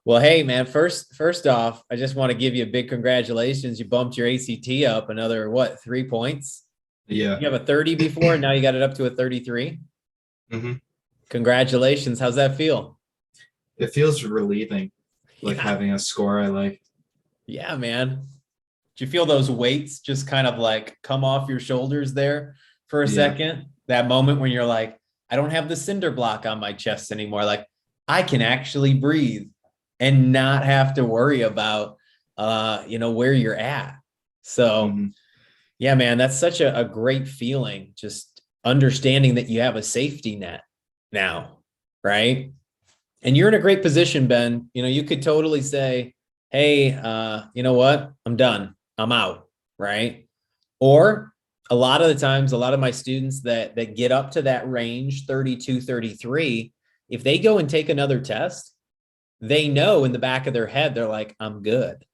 Well, hey man, first off, I just want to give you a big congratulations. You bumped your ACT up another what, 3 points? Yeah. You have a 30 before, and now you got it up to a 33. hmm Congratulations. How's that feel? It feels relieving, like Yeah. having a score I like. Yeah, man. Do you feel those weights just kind of like come off your shoulders there for a Yeah. second? That moment when you're like, I don't have the cinder block on my chest anymore. Like I can actually breathe and not have to worry about where you're at. So hmm yeah, man, that's such a great feeling. Just understanding that you have a safety net now, right? And you're in a great position, Ben. You could totally say, hey, you know what? I'm done. I'm out, right? Or a lot of the times, a lot of my students that get up to that range, 32, 33, if they go and take another test, they know in the back of their head, they're like, I'm good.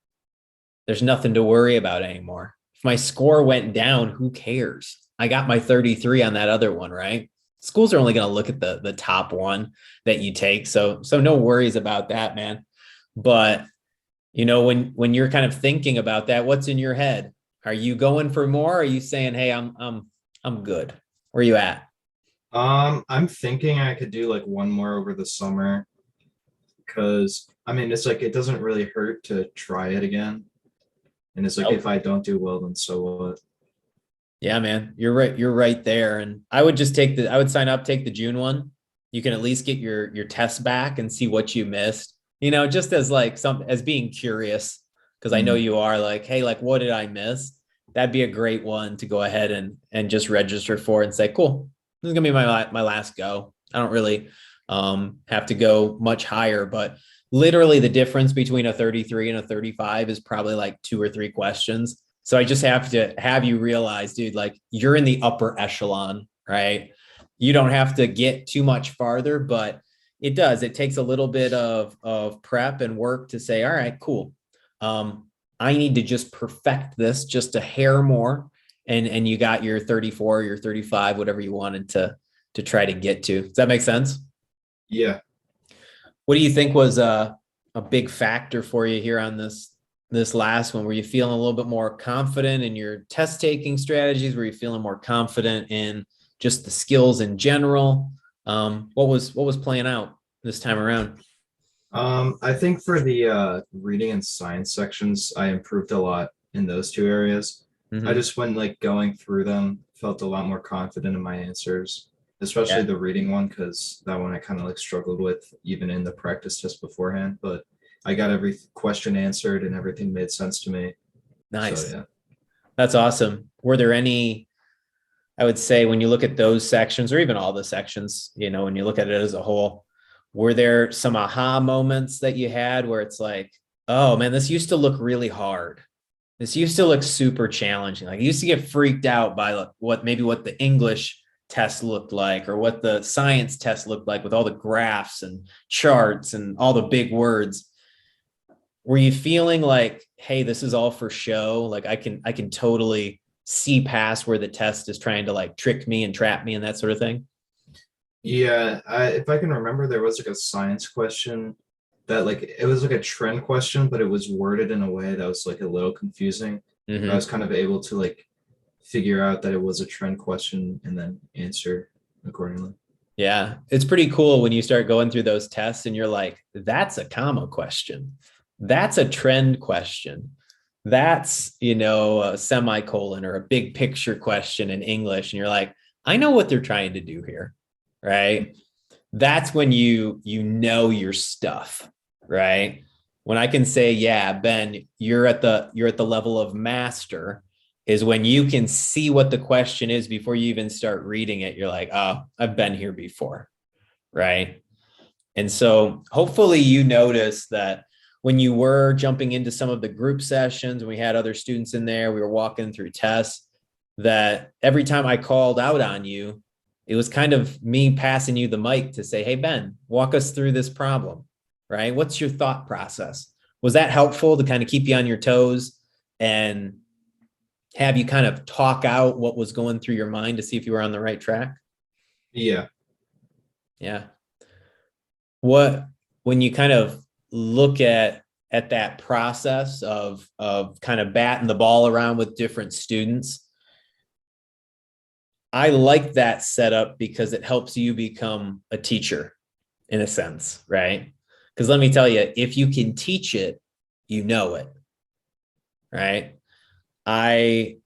There's nothing to worry about anymore. If my score went down, who cares? I got my 33 on that other one, right? Schools are only going to look at the top one that you take. So no worries about that, man. But when you're kind of thinking about that, what's in your head? Are you going for more? Or are you saying, "Hey, I'm good." Where are you at? I'm thinking I could do like one more over the summer because I mean it's like it doesn't really hurt to try it again. And it's like if Nope. I don't do well, then so what? Yeah, man, you're right. You're right there. And I would just I would sign up, take the June one. You can at least get your test back and see what you missed. Just as like as being curious, because I know hmm you are like, hey, like what did I miss? That'd be a great one to go ahead and just register for and say, cool, this is gonna be my last go. I don't really have to go much higher, but literally the difference between a 33 and a 35 is probably like two or three questions. So I just have to have you realize, dude, like you're in the upper echelon, right? You don't have to get too much farther, but it does. It takes a little bit of prep and work to say, all right, cool. Um, I need to just perfect this just a hair more. And you got your 34, your 35, whatever you wanted to try to get to. Does that make sense? Yeah. What do you think was a big factor for you here on this last one? Were you feeling a little bit more confident in your test taking strategies? Were you feeling more confident in just the skills in general? What was playing out this time around? I think for the reading and science sections, I improved a lot in those two areas. I Mm-hmm. just when like going through them, felt a lot more confident in my answers, especially Yeah, the reading one, because that one I kind of like struggled with even in the practice test beforehand. But I got every question answered and everything made sense to me. So nice. yeah. That's awesome. Were there any, I would say, when you look at those sections or even all the sections, when you look at it as a whole, were there some aha moments that you had where it's like, oh man, this used to look really hard. This used to look super challenging. Like I used to get freaked out by what the English test looked like or what the science test looked like with all the graphs and charts and all the big words. Were you feeling like, hey, this is all for show? Like I can totally see past where the test is trying to like trick me and trap me and that sort of thing? Yeah, if I can remember, there was like a science question that like it was like a trend question, but it was worded in a way that was like a little confusing. I was Mm-hmm. kind of able to like figure out that it was a trend question and then answer accordingly. Yeah, it's pretty cool when you start going through those tests and you're like, that's a comma question. That's a trend question. That's, a semicolon or a big picture question in English. And you're like, I know what they're trying to do here. Right. That's when you know your stuff. Right. When I can say, yeah, Ben, you're at the level of master is when you can see what the question is before you even start reading it. You're like, oh, I've been here before, right? And so hopefully you notice that when you were jumping into some of the group sessions and we had other students in there, we were walking through tests, that every time I called out on you, it was kind of me passing you the mic to say, hey, Ben, walk us through this problem, right? What's your thought process? Was that helpful to kind of keep you on your toes and have you kind of talk out what was going through your mind to see if you were on the right track? Yeah. Yeah. What, when you kind of look at that process of kind of batting the ball around with different students, I like that setup because it helps you become a teacher in a sense, right? Because let me tell you, if you can teach it, you know it, right? I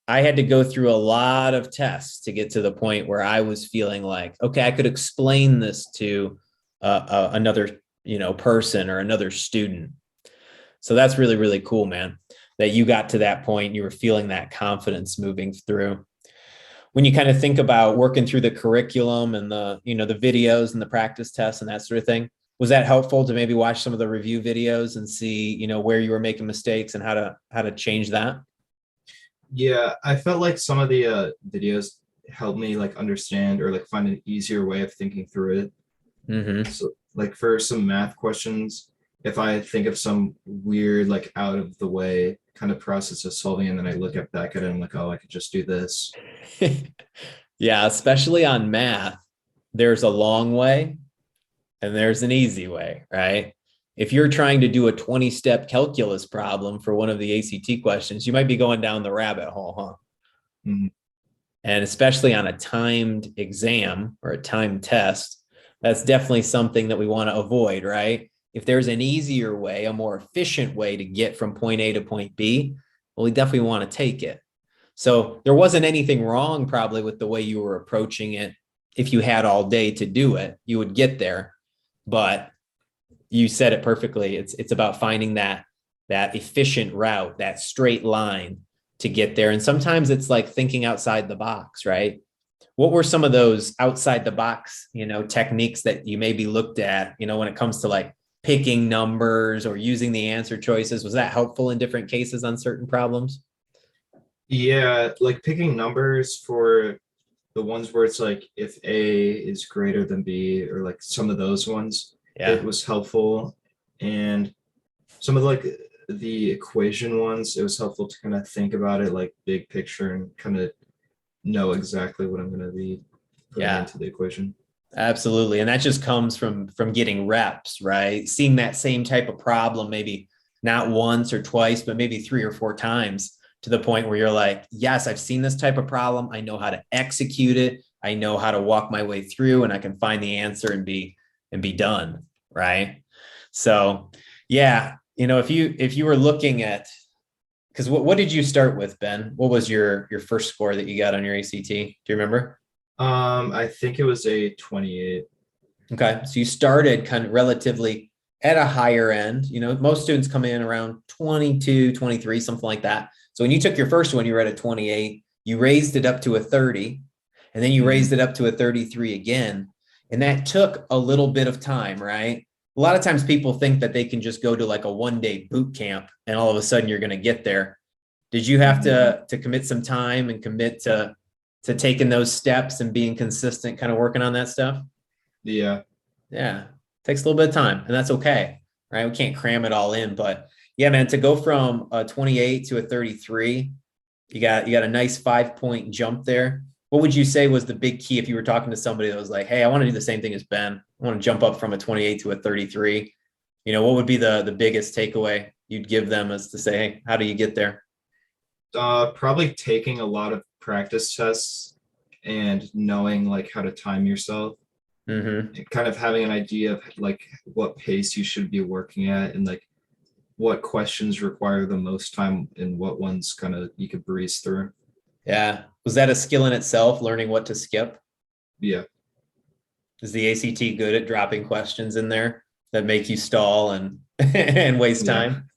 I had to go through a lot of tests to get to the point where I was feeling like, okay, I could explain this to another, person or another student. So that's really, really cool, man, that you got to that point. You were feeling that confidence moving through. When you kind of think about working through the curriculum and the videos and the practice tests and that sort of thing, was that helpful to maybe watch some of the review videos and see, where you were making mistakes and how to change that? Yeah, I felt like some of the videos helped me like understand or like find an easier way of thinking through it. Mm-hmm. So like for some math questions, if I think of some weird like out of the way kind of process of solving and then I look at back at it and I'm like, oh, I could just do this. Yeah, especially on math, there's a long way and there's an easy way, right? If you're trying to do a 20-step calculus problem for one of the ACT questions, you might be going down the rabbit hole, huh? Mhm. And especially on a timed exam or a timed test, that's definitely something that we want to avoid, right? If there's an easier way, a more efficient way to get from point A to point B, well, we definitely want to take it. So there wasn't anything wrong probably with the way you were approaching it. If you had all day to do it, you would get there. But you said it perfectly. It's about finding that efficient route, that straight line to get there. And sometimes it's like thinking outside the box, right? What were some of those outside the box, techniques that you maybe looked at, when it comes to like picking numbers or using the answer choices? Was that helpful in different cases on certain problems? Yeah, like picking numbers for the ones where it's like if A is greater than B or like some of those ones, it Yeah. was helpful. And some of like the equation ones, it was helpful to kind of think about it like big picture and kind of know exactly what I'm going to be putting Yeah. into the equation. Absolutely. And that just comes from getting reps, right? Seeing that same type of problem, maybe not once or twice, but maybe 3 or 4 times to the point where you're like, yes, I've seen this type of problem. I know how to execute it. I know how to walk my way through and I can find the answer and be done. Right. So yeah, if you were looking at because what did you start with, Ben? What was your first score that you got on your ACT? Do you remember? I think it was a 28. Okay. So you started kind of relatively at a higher end. Most students come in around 22, 23, something like that. So when you took your first one, you were at a 28, you raised it up to a 30, and then you Mhm. raised it up to a 33 again. And that took a little bit of time, right? A lot of times people think that they can just go to like a 1-day boot camp and all of a sudden you're going to get there. Did you have Yeah. to commit some time and commit to taking those steps and being consistent, kind of working on that stuff? Yeah. Yeah, takes a little bit of time, and that's okay, right? We can't cram it all in, but yeah, man, to go from a 28 to a 33, you got a nice 5 point jump there. What would you say was the big key if you were talking to somebody that was like, "Hey, I want to do the same thing as Ben. I want to jump up from a 28 to a 33." What would be the biggest takeaway you'd give them as to say, "Hey, how do you get there?" Probably taking a lot of practice tests and knowing like how to time yourself Mm-hmm. and kind of having an idea of like what pace you should be working at and like what questions require the most time and what ones kind of you could breeze through. Yeah, was that a skill in itself, learning what to skip? Yeah. Is the ACT good at dropping questions in there that make you stall and and waste Yeah. time?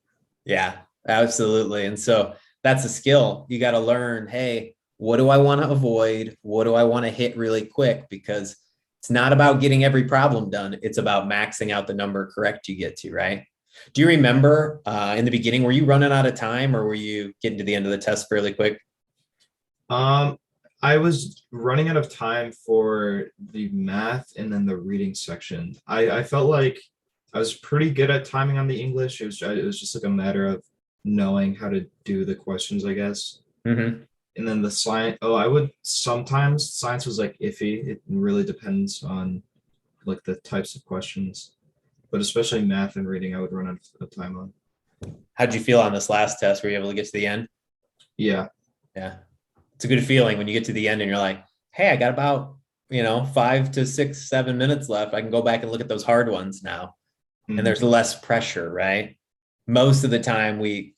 Yeah, absolutely. And so that's a skill. You got to learn, hey, what do I want to avoid? What do I want to hit really quick? Because it's not about getting every problem done. It's about maxing out the number correct you get to, right? Do you remember in the beginning, were you running out of time or were you getting to the end of the test fairly quick? Um, I was running out of time for the math and then the reading section. I felt like I was pretty good at timing on the English. It was just like a matter of knowing how to do the questions, I guess. Mm-hmm. And then the science, oh, I would sometimes science was like iffy. It really depends on like the types of questions. but especially math and reading, I would run out of time on. How'd you feel on this last test? Were you able to get to the end? Yeah. Yeah. It's a good feeling when you get to the end and you're like, hey, I got about, 5 to 6, 7 minutes left. I can go back and look at those hard ones now. And Mhm. there's less pressure, right? Most of the time we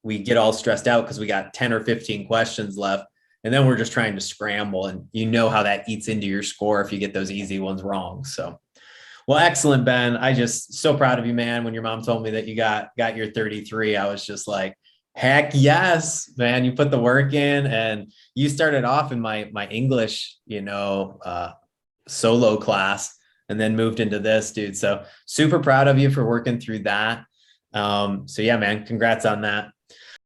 get all stressed out because we got 10 or 15 questions left. And then we're just trying to scramble. And you know how that eats into your score if you get those easy ones wrong. So well, excellent, Ben. I just so proud of you, man. When your mom told me that you got your 33, I was just like, heck yes, man. You put the work in, and you started off in my English, solo class, and then moved into this, dude. So super proud of you for working through that. So yeah, man, congrats on that.